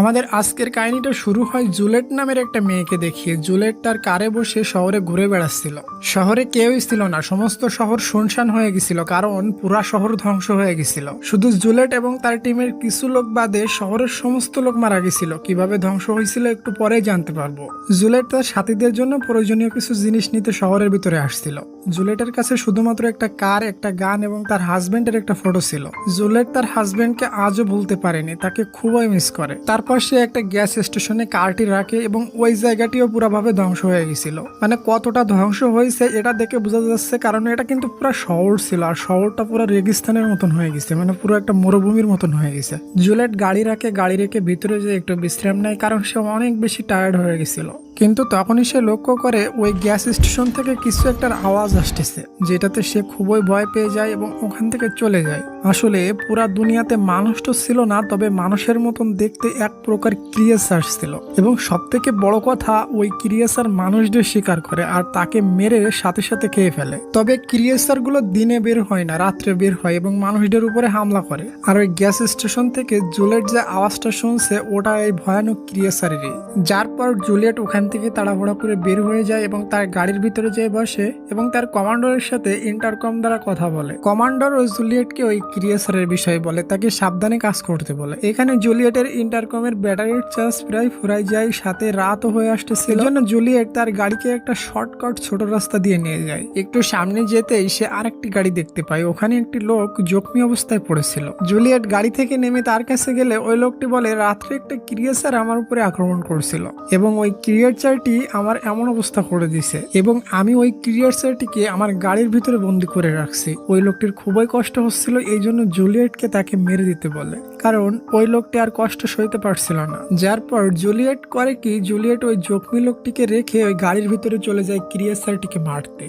আমাদের আজকের কাহিনীটা শুরু হয় জুলেট নামের একটা মেয়েকে দেখিয়ে। জুলেট তার কারে বসে শহরে ঘুরে বেড়াচ্ছিল। শহরে কেউই ছিল না, সমস্ত শহর শুনশান হয়ে গেছিল, কারণ পুরা শহর ধ্বংস হয়ে গেছিল। শুধু জুলেট এবং তার টিমের কিছু লোক বাদে শহরের সমস্ত লোক মারা গেছিল। কিভাবে ধ্বংস হয়েছিল একটু পরেই জানতে পারবো। জুলেট তার সাথীদের জন্য প্রয়োজনীয় কিছু জিনিস নিতে শহরের ভিতরে আসছিল। জুলেটের কাছে শুধুমাত্র একটা কার, একটা গান এবং তার হাজবেন্ডের একটা ফটো ছিল। জুলেট তার হাজবেন্ডকে আজও ভুলতে পারেনি, তাকে খুবই মিস করে। তারপর সে একটা গ্যাস স্টেশনে কারটি রাখে এবং ওই জায়গাটিও পুরোভাবে ধ্বংস হয়ে গেছিল। মানে কতটা ধ্বংস হয়েছে এটা দেখে বোঝা যাচ্ছে, কারণ এটা কিন্তু পুরো শহর ছিল আর শহরটা পুরো রেগিস্তানের মতন হয়ে গেছে, মানে পুরো একটা মরুভূমির মতন হয়ে গেছে। জুলেট গাড়ি রেখে ভিতরে যে একটু বিশ্রাম নেয়, কারণ সে অনেক বেশি টায়ার্ড হয়ে গেছিল। কিন্তু তখনই সে লক্ষ্য করে ওই গ্যাস স্টেশন থেকে কিছু একটার আওয়াজ আসতেছে, যেটাতে সে খুবই ভয় পেয়ে যায় এবং ওখান থেকে চলে যায়। আসলে পুরা দুনিয়াতে মানুষ তো ছিল না, তবে মানুষের মতন দেখতে এক প্রকার ক্রিয়েচার ছিল, এবং সব থেকে বড় কথা ওই ক্রিয়েচার মানুষদের শিকার করে আর তাকে মেরে সাথে সাথে খেয়ে ফেলে। তবে ক্রিয়েচার গুলো দিনে বের হয় না, রাত্রে বের হয় এবং মানুষদের উপরে হামলা করে। আর ওই গ্যাস স্টেশন থেকে জুলিয়েট যে আওয়াজটা শুনছে ওটা এই ভয়ানক ক্রিয়েচারেরই। যার পর জুলিয়েট ওখান থেকে তাড়াহুড়া করে বের হয়ে যায় এবং তার গাড়ির ভিতরে যেয়ে বসে এবং তার কমান্ডারের সাথে ইন্টারকম দ্বারা কথা বলে। কমান্ডার ও জুলিয়েটকে ওই ক্রিয়েচারের বিষয়ে বলে, তাকে সাবধানে কাজ করতে বলে। এখানে জুলিয়েটের ইন্টারকমের ব্যাটারির চার্জ প্রায় ফুরাই যায়, সাথে রাতও হয়ে আসতেছিল। জন্য জুলিয়েট তার গাড়িকে একটা শর্টকাট ছোট রাস্তা দিয়ে নিয়ে যায়। একটু সামনে যেতেই সে আরেকটি গাড়ি দেখতে পায়, ওখানে একটি লোক জখমি অবস্থায় পড়েছিল। জুলিয়েট গাড়ি থেকে নেমে তার কাছে গেলে ওই লোকটি বলে, রাত্রে একটা ক্রিয়েচার আমার উপরে আক্রমণ করছিল এবং ওই ক্রিয়েচারটি আমার এমন অবস্থা করে দিছে এবং আমি ওই ক্রিয়েচারটিকে আমার গাড়ির ভিতরে বন্দি করে রাখছি। ওই লোকটির খুবই কষ্ট হচ্ছিল, এই জন্য জুলিয়েটকে তাকে মেরে দিতে বলে, কারণ ওই লোকটি আর কষ্ট সইতে পারছিল না। যার পর জুলিয়েট করে কি, জুলিয়েট ওই জখমি লোকটিকে রেখে ওই গাড়ির ভিতরে চলে যায় ক্রিয়েচারটিকে মারতে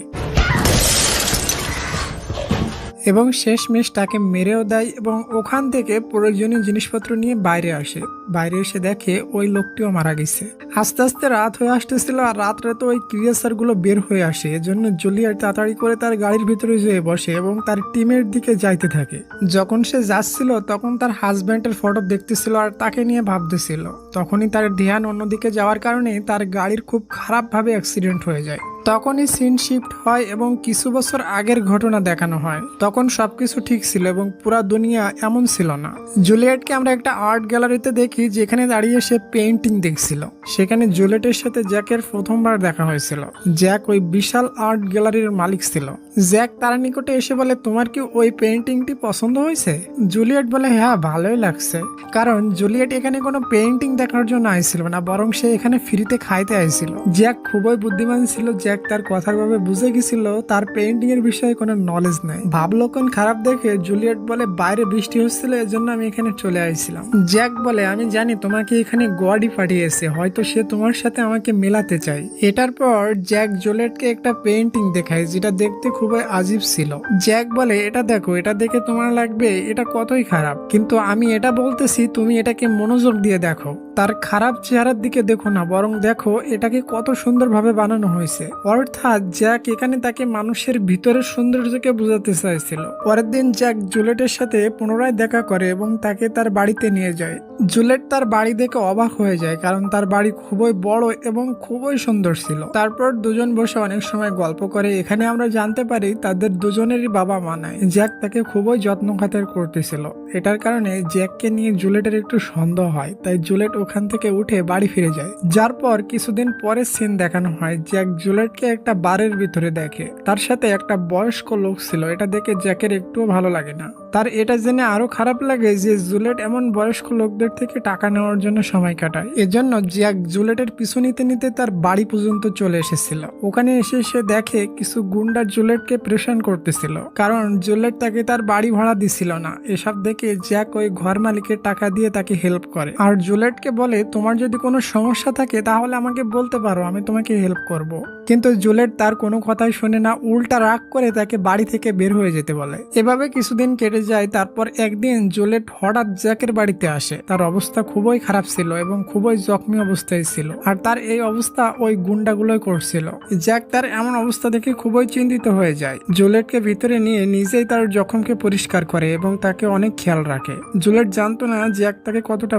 এবং শেষমেশ তাকে মেরেও দেয় এবং ওখান থেকে প্রয়োজনীয় জিনিসপত্র নিয়ে বাইরে আসে। বাইরে এসে দেখে ওই লোকটিও মারা গেছে। আস্তে আস্তে রাত হয়ে আসতেছিল আর রাত্রে তো ওই ক্রিয়েচার গুলো বের হয়ে আসে। এজন্য জুলিয়েট তাড়াতাড়ি করে তার গাড়ির ভিতরে যেয়ে বসে এবং তার টিমের দিকে যাইতে থাকে। যখন সে যাচ্ছিল তখন তার হাজব্যান্ডের ফটো দেখতেছিল আর তাকে নিয়ে ভাবতেছিল। তখনই তার ধ্যান অন্যদিকে যাওয়ার কারণে তার গাড়ির খুব খারাপভাবে অ্যাক্সিডেন্ট হয়ে যায়। তখনই সিন শিফট হয় এবং কিছু বছর আগের ঘটনা দেখানো হয়। তখন সবকিছু ঠিক ছিল এবং পুরা দুনিয়া এমন ছিল না। জুলিয়েটকে আমরা একটা আর্ট গ্যালারিতে দেখি, যেখানে দাঁড়িয়ে সে পেইন্টিং দেখছিল। সেখানে জুলিয়েটের সাথে জ্যাকের প্রথমবার দেখা হয়েছিল। জ্যাক ওই বিশাল আর্ট গ্যালারির মালিক ছিল। জ্যাক তার নিকটে এসে বলে, তোমার কি ওই পেইন্টিংটি পছন্দ হয়েছে? জুলিয়েট বলে, হ্যাঁ ভালোই লাগছে। কারণ জুলিয়েট এখানে কোনো পেইন্টিং দেখার জন্য আইছিল না, বরং সে এখানে ফ্রিতে খাইতে আইছিল। জ্যাক খুবই বুদ্ধিমান ছিল। জ্যাক তার কথার ভাবে বুঝে গেছিল তার পেইন্টিং এর বিষয়ে কোনো নলেজ নাই। ভাবলক্ষণ খারাপ দেখে জুলিয়েট বলে, বাইরে বৃষ্টি হচ্ছিল, এজন্য আমি এখানে চলে আসছিলাম। জ্যাক বলে, আমি জানি তোমাকে এখানে গডই পাঠিয়েছে, হয়তো সে তোমার সাথে আমাকে মেলাতে চায়। এটার পর জ্যাক জুলিয়েটকে একটা পেইন্টিং দেখায়, যেটা দেখতে খুবই আজীব ছিল। জ্যাক বলে, এটা দেখো, এটা দেখে তোমার লাগবে এটা কতই খারাপ, কিন্তু আমি এটা বলতেছি তুমি এটাকে মনোযোগ দিয়ে দেখো। তার খারাপ চেহারার দিকে দেখো না, বরং দেখো এটাকে কত সুন্দরভাবে বানানো হয়েছে। অর্থাৎ জ্যাক এখানে তাকে মানুষের ভিতরের সৌন্দর্যকে বোঝাতে চাইছিল। পরের দিন জ্যাক জুলিয়েটের সাথে পুনরায় দেখা করে এবং তাকে তার বাড়িতে নিয়ে যায়। জুলিয়েট তার বাড়ি দেখে অবাক হয়ে যায়, কারণ তার বাড়ি খুবই বড় এবং খুবই সুন্দর ছিল। তারপর দুজন বসে অনেক সময় গল্প করে। এখানে আমরা জানতে পারি তাদের দুজনেরই বাবা মা নাই। জ্যাক তাকে খুবই যত্ন খাতির করতেছিল। এটার কারণে জ্যাককে নিয়ে জুলিয়েটের একটু সন্দেহ হয়, তাই জুলিয়েট ওখান থেকে উঠে বাড়ি ফিরে যায়। যার পর কিছুদিন পরে সিন দেখানো হয়, জ্যাক জুলিয়েটকে একটা বারের ভিতরে দেখে। তার সাথে একটা বয়স্ক লোক ছিল। এটা দেখে জ্যাকের একটুও ভালো লাগে না। তার এটা জেনে আরো খারাপ লাগে যে জুলিয়েট এমন বয়স্ক লোকদের থেকে টাকা নেওয়ার জন্য সময় কাটায়। এজন্য জ্যাক জুলিয়েটের পিছু নিতে নিতে তার বাড়ি পর্যন্ত চলে এসেছিল। ওখানে এসে সে দেখে কিছু গুন্ডা জুলিয়েটকে প্রেশান করতেছিল, কারণ জুলিয়েট তাকে তার বাড়ি ভাড়া দিছিল না। এসব দেখে জ্যাক ওই ঘর মালিকের টাকা দিয়ে তাকে হেল্প করে আর জুলিয়েটকে বলে, তোমার যদি কোনো সমস্যা থাকে তাহলে আমাকে বলতে পারো, আমি তোমাকে হেল্প করব। কিন্তু জুলিয়েট তার কোনো কথাই শোনে না, উল্টা রাগ করে তাকে বাড়ি থেকে বের হয়ে যেতে বলে। এভাবে কিছুদিন কেটে কেটে যায়। তারপর একদিন জুলিয়েট হঠাৎ জ্যাকের বাড়িতে আসে। তার অবস্থা খুবই খারাপ ছিল এবং খুবই জখমি অবস্থায় ছিল, আর তার এই অবস্থা ওই গুন্ডাগুলোই করছিল। জ্যাক তার এমন অবস্থা দেখে খুবই চিন্তিত হয়ে যায়। জুলিয়েটকে ভিতরে নিয়ে নিজেই তার জখমকে পরিষ্কার করে এবং তাকে অনেক খেয়াল রাখে। জুলিয়েট জানতো না জ্যাক তাকে কতটা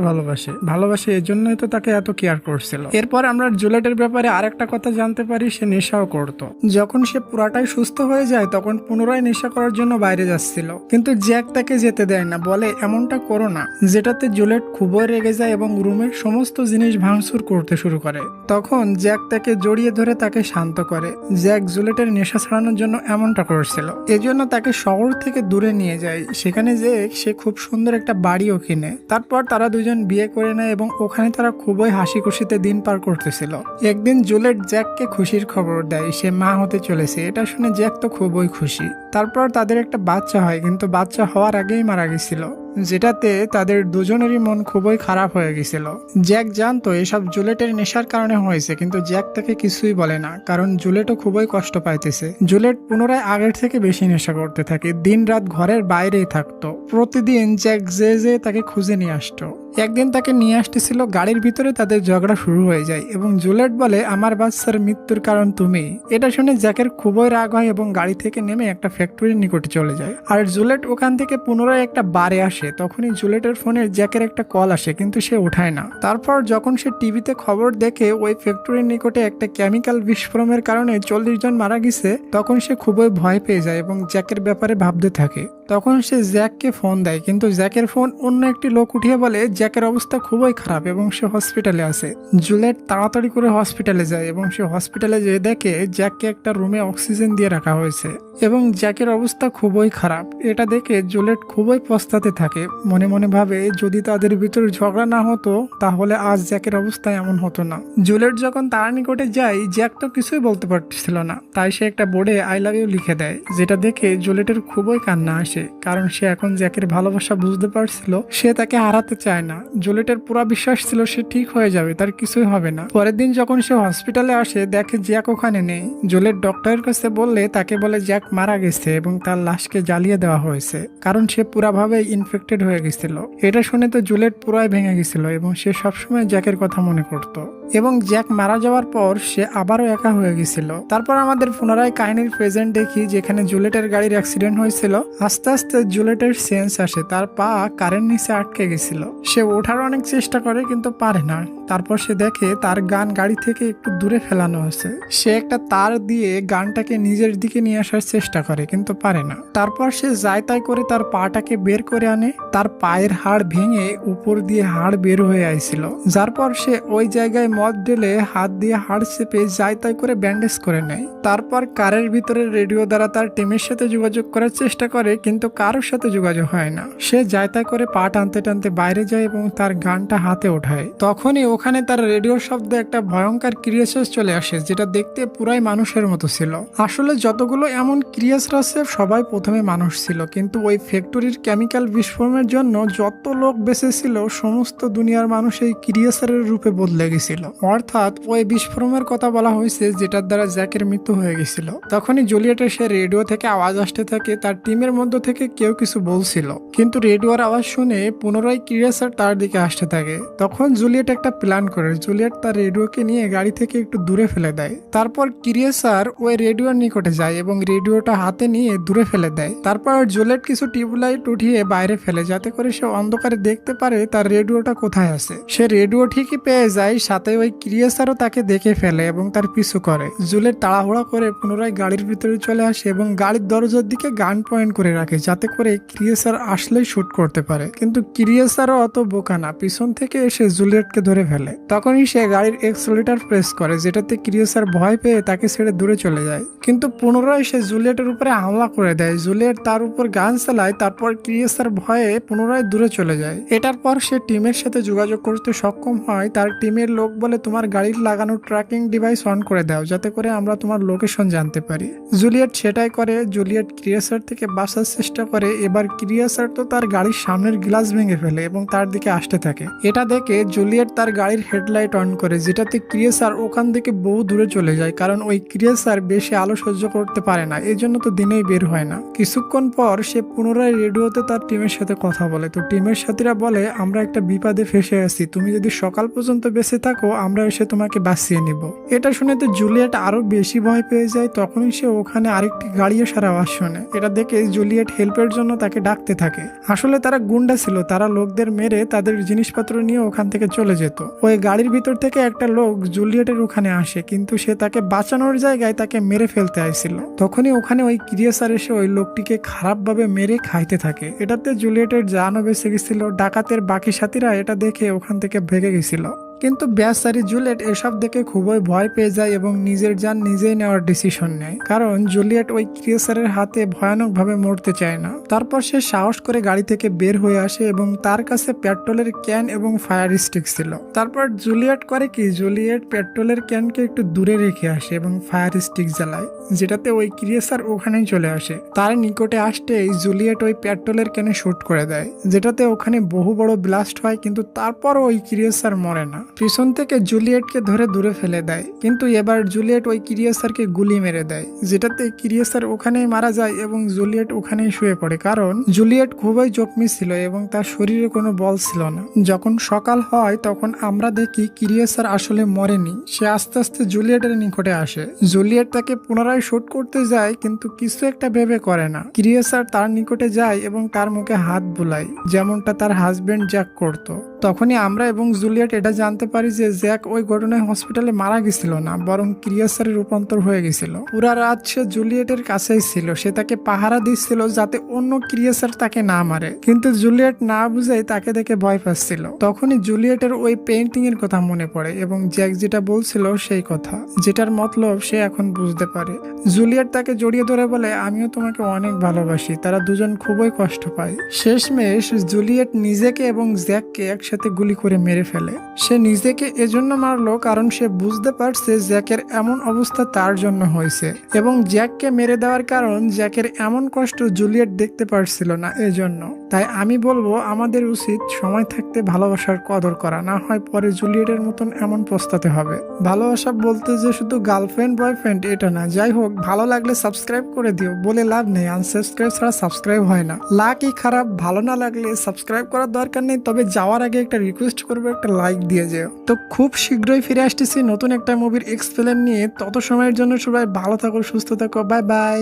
ভালোবাসে এজন্যই তো তাকে এত কেয়ার করছিল। এরপর আমরা জুলিয়েটের ব্যাপারে আরেকটা কথা জানতে পারি, সে নেশাও করত। যখন সে পুরাটাই সুস্থ হয়ে যায় তখন পুনরায় নেশা করার জন্য বাইরে যাচ্ছিল, কিন্তু জ্যাক তাকে যেতে দেয় না, বলে এমনটা করো না, যেটাতে জুলিয়েট খুবই রেগে যায় এবং রুমের সমস্ত জিনিস ভাঙচুর করতে শুরু করে। তখন জ্যাক তাকে জড়িয়ে ধরে তাকে শান্ত করে। জ্যাক জুলিয়েটের নেশা ছাড়ানোর জন্য এমনটা করছিল, এজন্য তাকে শহর থেকে দূরে নিয়ে যায়। সেখানে যে সে খুব সুন্দর একটা বাড়িও কিনে। তারপর তারা দুজন বিয়ে করে নেয় এবং ওখানে তারা খুবই হাসি খুশিতে দিন পার করতেছিল। একদিন জুলিয়েট জ্যাককে খুশির খবর দেয়, সে মা হতে চলেছে। এটা শুনে জ্যাক তো খুবই খুশি। তারপর তাদের একটা বাচ্চা হয়, কিন্তু বাচ্চা হওয়ার আগেই মারা গেছিল, যেটাতে তাদের দুজনেরই মন খুবই খারাপ হয়ে গেছিল। জ্যাক জানতো এসব জুলিয়েটের নেশার কারণে হয়েছে, কিন্তু জ্যাক তাকে কিছুই বলে না, কারণ জুলিয়েটও খুবই কষ্ট পাইতেছে। জুলিয়েট পুনরায় আগের থেকে বেশি নেশা করতে থাকে, দিন রাত ঘরের বাইরেই থাকতো। প্রতিদিন জ্যাক যে তাকে খুঁজে নিয়ে আসতো। একদিন তাকে নিয়ে আসতেছিল গাড়ির ভিতরে, তাদের ঝগড়া শুরু হয়ে যায় এবং জুলিয়েট বলে আমার বাচ্চার মৃত্যুর কারণ তুমি। এটা শুনে জ্যাকের খুবই রাগ হয় এবং গাড়ি থেকে নেমে একটা ফ্যাক্টরির নিকটে চলে যায়। আর জুলিয়েট ওখান থেকে পুনরায় একটা বারে আসে। তখনই জুলিয়েটের ফোনে জ্যাকের একটা কল আসে, কিন্তু সে উঠায় না। তারপর যখন সে টিভিতে খবর দেখে ওই ফ্যাক্টরির নিকটে একটা কেমিক্যাল বিস্ফোরণের কারণে 40 জন মারা গেছে, তখন সে খুবই ভয় পেয়ে যায় এবং জ্যাকের ব্যাপারে ভাবতে থাকে। তখন সে জ্যাককে ফোন দেয়, কিন্তু জ্যাকের ফোন অন্য একটি লোক উঠিয়ে বলে জ্যাকের অবস্থা খুবই খারাপ এবং সে হসপিটালে আছে। জুলিয়েট তাড়াতাড়ি করে হসপিটালে যায় এবং সে হসপিটালে যেয়ে দেখে জ্যাককে একটা রুমে অক্সিজেন দিয়ে রাখা হয়েছে এবং জ্যাকের অবস্থা খুবই খারাপ। এটা দেখে জুলিয়েট খুবই পস্তাতে থাকে, মনে মনে ভাবে যদি তাদের ভিতর ঝগড়া না হতো তাহলে আজ জ্যাকের অবস্থা এমন হতো না। জুলিয়েট যখন তার নিকটে যায়, জ্যাক তো কিছুই বলতে পারছিল না, তাই সে একটা বোর্ডে আই লাভ ইউ লিখে দেয়, যেটা দেখে জুলিয়েটের খুবই কান্না আসে, কারণ সে এখন জ্যাকের ভালোবাসা বুঝতে পারছিল, সে তাকে হারাতে চায় না। জুলিয়েটের পুরো বিশ্বাস ছিল সে ঠিক হয়ে যাবে, তার কিছুই হবে না। পরের দিন যখন সে হসপিটালে আসে, দেখে জ্যাক ওখানে নেই। জুলিয়েট ডক্টরের কাছে বললে তাকে বলে জ্যাক মারা গেছে এবং তার লাশকে জ্বালিয়ে দেওয়া হয়েছে, কারণ সে পুরাভাবে ইনফেক্টেড হয়ে গেছিল। এটা শুনে তো জুলিয়েট পুরাই ভেঙে গেছিল এবং সে সবসময় জ্যাকের কথা মনে করত। এবং জ্যাক মারা যাওয়ার পর সে আবারও একা হয়ে গেছিল। তারপর আমাদের পুনরায় কাহিনীর প্রেজেন্ট দেখি, যেখানে জুলিয়েটের গাড়ির অ্যাক্সিডেন্ট হয়েছিল। আস্তে আস্তে জুলিয়েটের সেন্স আসে, তার পা কারেন্ট নিচে আটকে গেছিল। সে ওঠার অনেক চেষ্টা করে কিন্তু পারে না। তারপর সে দেখে তার গান গাড়ি থেকে একটু দূরে ফেলানো আছে। সে একটা তার দিয়ে গানটাকে নিজের দিকে নিয়ে আসার চেষ্টা করে কিন্তু পারে না। তারপর সে যায় তাই করে তার পাটাকে বের করে আনে। তার পায়ের হাড় ভেঙে উপর দিয়ে হাড় বের হয়ে আইছিল, যার পর সে ওই জায়গায় মদ ঢেলে হাত দিয়ে হাড় চেপে যায় তাই করে ব্যান্ডেজ করে নেয়। তারপর কারের ভিতরে রেডিও দ্বারা তার টিমের সাথে যোগাযোগ করার চেষ্টা করে, কিন্তু কারোর সাথে যোগাযোগ হয় না। সে যায় তাই করে পা টানতে টানতে বাইরে যায় এবং তার গানটা হাতে ওঠায়। তখনই ওখানে তার রেডিওর শব্দে একটা ভয়ঙ্কর ক্রিয়েচার চলে আসে, যেটা দেখতে পুরাই মানুষের মতো ছিল। আসলে যতগুলো এমন ক্রিয়েচার আছে সবাই প্রথমে মানুষ ছিল, কিন্তু ওই ফ্যাক্টরির কেমিক্যাল বিস্ফোরণের জন্য যত লোক বেঁচে ছিল সমস্ত দুনিয়ার মানুষ এই ক্রিয়েচারের রূপে বদলে গেছিল। অর্থাৎ ওই বিস্ফোরণের কথা বলা হয়েছে যেটার দ্বারা জ্যাকের মৃত্যু হয়ে গেছিল। তখনই জুলিয়েটের সে রেডিও থেকে আওয়াজ আসতে থাকে, তার টিমের মধ্য থেকে কেউ কিছু বলছিল, কিন্তু রেডিওর আওয়াজ শুনে পুনরায় ক্রিয়েচার তার দিকে আসতে থাকে। তখন জুলিয়েট একটা প্ল্যান করে, জুলিয়েট তার রেডিওকে নিয়ে গাড়ি থেকে একটু দূরে ফেলে দেয়। তারপর ক্রিয়েচার ওই রেডিওর নিকটে যায় এবং রেডিওটা হাতে নিয়ে দূরে ফেলে দেয়। তারপর জুলিয়েট কিছু টিউবলাইট উঠিয়ে বাইরে ফেলে, যাতে করে সে অন্ধকারে দেখতে পারে তার রেডিওটা কোথায় আছে। সে রেডিও ঠিকই পেয়ে যায়, সাথে ওই ক্রিয়েচারও তাকে দেখে ফেলে এবং তার পিছু করে। জুলিয়েট তাড়াহুড়া করে পুনরায় গাড়ির ভিতরে চলে আসে এবং গাড়ির দরজার দিকে গান পয়েন্ট করে রাখে, যাতে করে ক্রিয়েচার আসলেই শুট করতে পারে। কিন্তু ক্রিয়েচারও অত বোকা না, পিছন থেকে এসে জুলিয়েটকে ধরে ফেলে। তখনই সে গাড়ির এক্সেলেটর প্রেস করে, যেটাতে ক্রিয়েচার ভয় পেয়ে তাকে ছেড়ে দূরে চলে যায়। কিন্তু পুনরায় সে জুলিয়েটের উপরে হামলা করে দেয়। জুলিয়েট তার উপর গান চালায়, তারপর ক্রিয়েচার ভয়ে পুনরায় দূরে চলে যায়। এটার পর সে টিমের সাথে যোগাযোগ করতে সক্ষম হয়। তার টিমের লোক বলে তোমার গাড়ির লাগানো ট্র্যাকিং ডিভাইস অন করে দাও, যাতে করে আমরা তোমার লোকেশন জানতে পারি। জুলিয়েট সেটাই করে। জুলিয়েট ক্রিয়েসার থেকে বাঁচার চেষ্টা করে। এবার ক্রিয়েসার তো তার গাড়ির সামনের গ্লাস ভেঙে ফেলে এবং তার দিকে আসতে থাকে। এটা দেখে জুলিয়েট তার গাড়ির হেডলাইট অন করে, যেটাতে ক্রিয়েসার ওখান থেকে বহু দূরে চলে যায়, কারণ ওই ক্রিয়েসার বেশি আলো সহ্য করতে পারে না, এই জন্য তো দিনেই বের হয় না। কিছুক্ষণ পর সে পুনরায় রেডিওতে তার টিমের সাথে কথা বলে। তো টিমের সাথীরা বলে, আমরা একটা বিপদে ফেসে আছি, তুমি যদি সকাল পর্যন্ত বেঁচে থাকো আমরা এসে তোমাকে বাঁচিয়ে নিব। এটা শুনে তো জুলিয়েট আরো বেশি ভয় পেয়ে যায়। তখনই সে ওখানে আরেকটি গাড়ি আসার আওয়াজ শোনে। এটা দেখে জুলিয়েট হেল্পের জন্য তাকে ডাকতে থাকে। আসলে তারা গুন্ডা ছিল, তারা লোকদের মেরে তাদের জিনিসপত্র নিয়ে ওখান থেকে চলে যেত। ওই গাড়ির ভিতর থেকে একটা লোক জুলিয়েটের ওখানে আসে, কিন্তু সে তাকে বাঁচানোর জায়গায় তাকে মেরে ফেলতে আইছিল। তখনই ওখানে ওই ক্রিয়েসার এসে ওই লোকটিকে খারাপভাবে মেরে খাইতে থাকে। এটাতে জুলিয়েটের জানও বেঁচে গেছিল। ডাকাতের বাকি সাথীরা এটা দেখে ওখান থেকে ভেগে গেছিল। কিন্তু বেচারি জুলিয়েট এসব দেখে খুবই ভয় পেয়ে যায় এবং নিজের জান নিজেই নেওয়ার ডিসিশন নেয়, কারণ জুলিয়েট ওই ক্রিয়েসারের হাতে ভয়ানকভাবে মরতে চায় না। তারপর সে সাহস করে গাড়ি থেকে বের হয়ে আসে এবং তার কাছে পেট্রোলের ক্যান এবং ফায়ার স্টিক ছিল। তারপর জুলিয়েট করে কি, জুলিয়েট পেট্রোলের ক্যানকে একটু দূরে রেখে আসে এবং ফায়ার স্টিক জ্বালায়, যেটাতে ওই ক্রিয়েসার ওখানেই চলে আসে। তার নিকটে আসতেই জুলিয়েট ওই পেট্রোলের ক্যানে শুট করে দেয়, যেটাতে ওখানে বহু বড় ব্লাস্ট হয়, কিন্তু তারপর ওই ক্রিয়েসার মরে না। পিছন থেকে জুলিয়েটকে ধরে দূরে ফেলে দেয়, কিন্তু এবার জুলিয়েট ওই ক্রিয়েসারকে গুলি মেরে দেয়, যেটাতে ক্রিয়েসার ওখানেই মারা যায় এবং জুলিয়েট ওখানেই শুয়ে পড়ে, কারণ জুলিয়েট খুবই জখমি ছিল এবং তার শরীরে কোনো বল ছিল না। যখন সকাল হয় তখন আমরা দেখি ক্রিয়েসার আসলে মরেনি, সে আস্তে আস্তে জুলিয়েটের নিকটে আসে। জুলিয়েট তাকে পুনরায় শুট করতে যায়, কিন্তু কিছু একটা ভেবে করে না। ক্রিয়েসার তার নিকটে যায় এবং তার মুখে হাত বুলায়, যেমনটা তার হাজবেন্ড জ্যাক করতো। তখনই আমরা এবং জুলিয়েট এটা জানতে পারি যে জ্যাক ওই ঘটনায় হসপিটালে মারা গেছিল না, বরং ক্রিয়েসারে রূপান্তর হয়ে গেছিল। পুরা রাত সে জুলিয়েটের কাছেই ছিল, সে তাকে পাহারা দিচ্ছিল যাতে অন্য ক্রিয়েসার তাকে না মারে, কিন্তু জুলিয়েট না বুঝেই তাকে দেখে ভয় পাচ্ছিল। তখনই জুলিয়েটের ওই পেইন্টিং এর কথা মনে পড়ে এবং জ্যাক যেটা বলছিল সেই কথা, যেটার মতলব সে এখন বুঝতে পারে। জুলিয়েট তাকে জড়িয়ে ধরে বলে, আমিও তোমাকে অনেক ভালোবাসি। তারা দুজন খুবই কষ্ট পায়। শেষমেশ জুলিয়েট নিজেকে এবং জ্যাককে একসাথে গুলি করে মেরে ফেলে। সে নিজেকে এজন্য মারলো কারণ সে বুঝতে পারছে জ্যাকের এমন অবস্থা তার জন্য হয়েছে, এবং জ্যাককে মেরে দেওয়ার কারণ জ্যাকের এমন কষ্ট জুলিয়েট দেখতে পারছিল না এজন্য। তাই আমি বলবো আমাদের উচিত সময় থাকতে ভালোবাসার কদর করা, না হয় পরে জুলিয়েটের মতন এমন পস্তাতে হবে। ভালোবাসা বলতে যে শুধু গার্লফ্রেন্ড বয়ফ্রেন্ড এটা না। যাই হোক, ভালো লাগলে সাবস্ক্রাইব করে দিও, বলে লাভ নেই, আনসাবস্ক্রাইব ছাড়া সাবস্ক্রাইব হয় না। লাকই খারাপ, ভালো না লাগলে সাবস্ক্রাইব করার দরকার নেই, তবে যাওয়ার আগে একটা রিকোয়েস্ট করবো, একটা লাইক দিয়ে যেও। তো খুব শীঘ্রই ফিরে আসতেছি নতুন একটা মুভির এক্সপ্লেন নিয়ে। তত সময়ের জন্য সবাই ভালো থাকো, সুস্থ থাকো, বাই বাই।